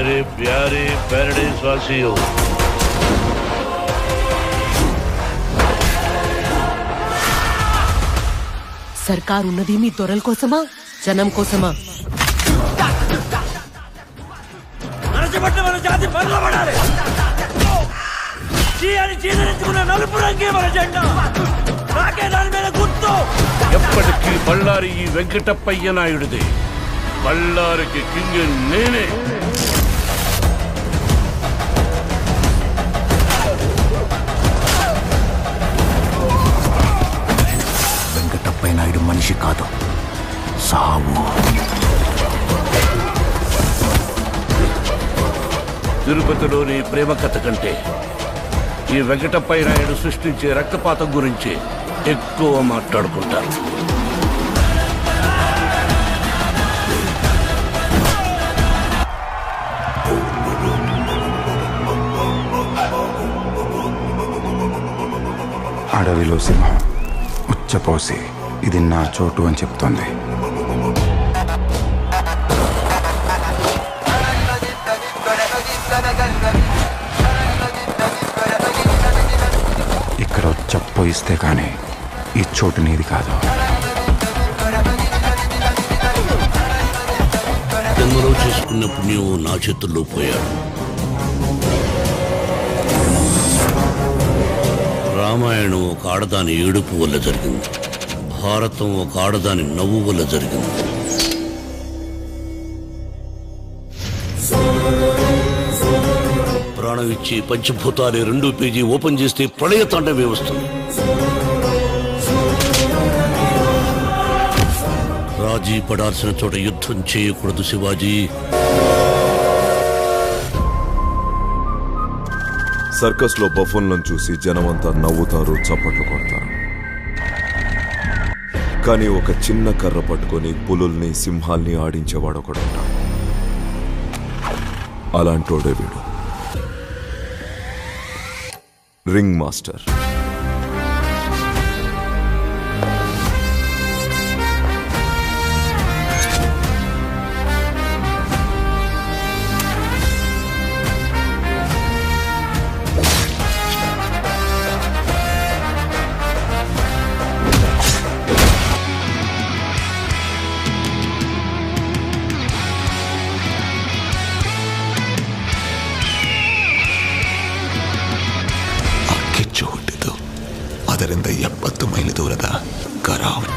मेरे प्यारे पैराडाइज वासियों, సర్కారు ఉన్నది మీ దొరల కోసమా జనం కోసమా? మన జాతి బలపడాలి. నలుపు రంగే మన జెండా. నాకే దాని మీద గుర్తు. ఎప్పటికీ బళ్ళారి ఈ వెంకటప్పయ్య నాయుడిదే. బళ్ళారికి కింగ్ నేనే. వెంకటప్పయ్య నాయుడు మనిషి కాదు, సావు. తిరుపతిలోని ప్రేమ కథ కంటే ఈ వెంకటప్పయ్య నాయుడు సృష్టించే రక్తపాతం గురించి ఎక్కువ మాట్లాడుకుంటారు. అడవిలో సింహం ఉచ్చపోసి ఇది నా చోటు అని చెప్తోంది. ఇక్కడ ఉచ్చపోయిస్తే కానీ ఈ చోటు నీది కాదు. జన్మలో చేసుకున్న పుణ్యం నా చేతుల్లో పోయాడు. రామాయణం ఒక ఆడదాని ఏడుపు వల్ల జరిగింది. భారతం ఒక ఆడదాని నవ్వు వల్ల జరిగింది. ప్రాణం ఇచ్చి పంచభూతాలే 2 పేజీ ఓపెన్ చేస్తే ప్రళయ తాండవే వస్తుంది. రాజీ పడాల్సిన చోట యుద్ధం చేయకూడదు శివాజీ. సర్కస్ లో బఫన్లను చూసి జనమంతా నవ్వుతారు, చప్పట్లు కొడతారు. కానీ ఒక చిన్న కర్ర పట్టుకొని పులుల్ని సింహాల్ని ఆడించేవాడొకడుంటాడు. అలాంటోడే వీడు, రింగ్ మాస్టర్. ಅದರಿಂದ 70 ಮೈಲಿ ದೂರದ ಕರಾವಳಿ.